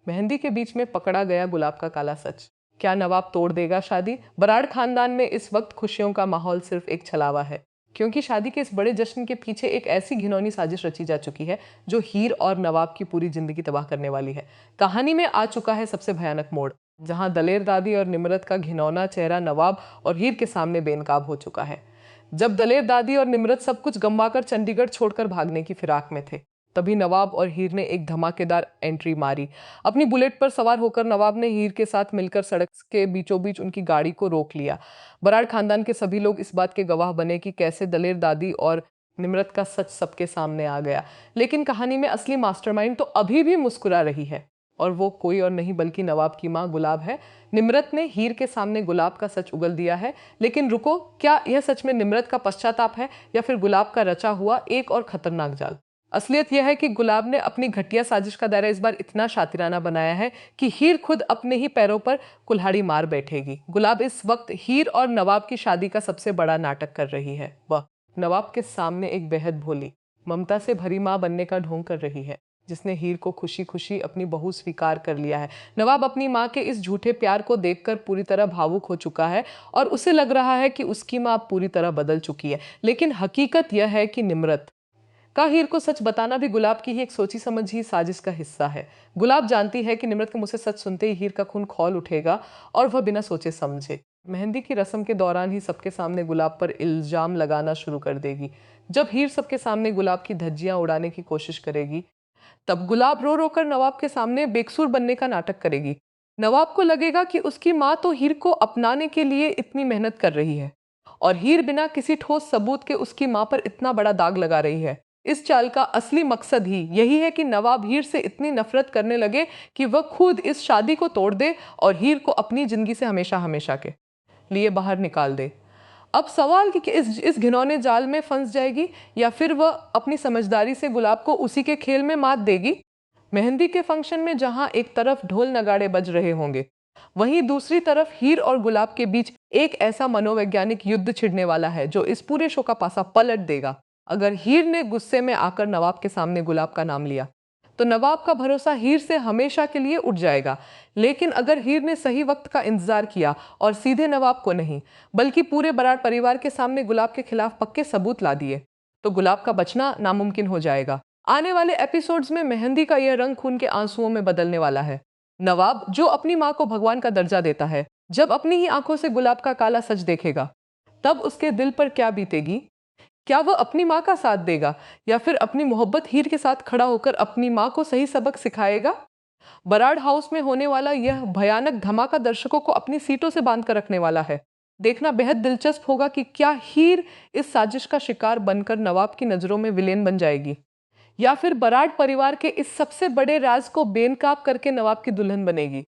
मेहंदी के बीच में पकड़ा गया गुलाब का काला सच। क्या नवाब तोड़ देगा शादी? बराड़ खानदान में इस वक्त खुशियों का माहौल सिर्फ एक छलावा है, क्योंकि शादी के इस बड़े जश्न के पीछे एक ऐसी घिनौनी साजिश रची जा चुकी है जो हीर और नवाब की पूरी जिंदगी तबाह करने वाली है। कहानी में आ चुका है सबसे भयानक मोड़, जहां दलेर दादी और निमरत का घिनौना चेहरा नवाब और हीर के सामने बेनकाब हो चुका है। जब दलेर दादी और निमरत सब कुछ गंवाकर चंडीगढ़ छोड़कर भागने की फिराक में थे, तभी नवाब और हीर ने एक धमाकेदार एंट्री मारी। अपनी बुलेट पर सवार होकर नवाब ने हीर के साथ मिलकर सड़क के बीचों बीच उनकी गाड़ी को रोक लिया। बराड़ खानदान के सभी लोग इस बात के गवाह बने कि कैसे दलेर दादी और निमरत का सच सबके सामने आ गया। लेकिन कहानी में असली मास्टरमाइंड तो अभी भी मुस्कुरा रही है, और वो कोई और नहीं बल्कि नवाब की माँ गुलाब है। निमरत ने हीर के सामने गुलाब का सच उगल दिया है। लेकिन रुको, क्या यह सच में निमरत का पश्चाताप है या फिर गुलाब का रचा हुआ एक और खतरनाक जाल? असलियत यह है कि गुलाब ने अपनी घटिया साजिश का दायरा इस बार इतना शातिराना बनाया है कि हीर खुद अपने ही पैरों पर कुल्हाड़ी मार बैठेगी। गुलाब इस वक्त हीर और नवाब की शादी का सबसे बड़ा नाटक कर रही है। वह नवाब के सामने एक बेहद भोली, ममता से भरी माँ बनने का ढोंग कर रही है, जिसने हीर को खुशी खुशी अपनी बहू स्वीकार कर लिया है। नवाब अपनी माँ के इस झूठे प्यार को देखकर पूरी तरह भावुक हो चुका है और उसे लग रहा है कि उसकी माँ पूरी तरह बदल चुकी है। लेकिन हकीकत यह है कि निमरत का हीर को सच बताना भी गुलाब की ही एक सोची समझी साजिश का हिस्सा है। गुलाब जानती है कि निमरत के मुंह से सच सुनते ही हीर का खून खौल उठेगा और वह बिना सोचे समझे मेहंदी की रस्म के दौरान ही सबके सामने गुलाब पर इल्जाम लगाना शुरू कर देगी। जब हीर सबके सामने गुलाब की धज्जियां उड़ाने की कोशिश करेगी, तब गुलाब रो रो कर नवाब के सामने बेकसूर बनने का नाटक करेगी। नवाब को लगेगा कि उसकी माँ तो हीर को अपनाने के लिए इतनी मेहनत कर रही है और हीर बिना किसी ठोस सबूत के उसकी माँ पर इतना बड़ा दाग लगा रही है। इस चाल का असली मकसद ही यही है कि नवाब हीर से इतनी नफरत करने लगे कि वह खुद इस शादी को तोड़ दे और हीर को अपनी जिंदगी से हमेशा हमेशा के लिए बाहर निकाल दे। अब सवाल कि इस घिनौने जाल में फंस जाएगी या फिर वह अपनी समझदारी से गुलाब को उसी के खेल में मात देगी। मेहंदी के फंक्शन में जहां एक तरफ ढोल नगाड़े बज रहे होंगे, वहीं दूसरी तरफ हीर और गुलाब के बीच एक ऐसा मनोवैज्ञानिक युद्ध छिड़ने वाला है जो इस पूरे शो का पासा पलट देगा। अगर हीर ने गुस्से में आकर नवाब के सामने गुलाब का नाम लिया, तो नवाब का भरोसा हीर से हमेशा के लिए उठ जाएगा। लेकिन अगर हीर ने सही वक्त का इंतजार किया और सीधे नवाब को नहीं बल्कि पूरे बराड़ परिवार के सामने गुलाब के खिलाफ पक्के सबूत ला दिए, तो गुलाब का बचना नामुमकिन हो जाएगा। आने वाले एपिसोड्स में मेहंदी का यह रंग खून के आंसुओं में बदलने वाला है। नवाब, जो अपनी माँ को भगवान का दर्जा देता है, जब अपनी ही आंखों से गुलाब का काला सच देखेगा, तब उसके दिल पर क्या बीतेगी? क्या वह अपनी माँ का साथ देगा या फिर अपनी मोहब्बत हीर के साथ खड़ा होकर अपनी माँ को सही सबक सिखाएगा? बराड़ हाउस में होने वाला यह भयानक धमाका दर्शकों को अपनी सीटों से बांध कर रखने वाला है। देखना बेहद दिलचस्प होगा कि क्या हीर इस साजिश का शिकार बनकर नवाब की नजरों में विलेन बन जाएगी या फिर बराड़ परिवार के इस सबसे बड़े राज को बेनकाब करके नवाब की दुल्हन बनेगी।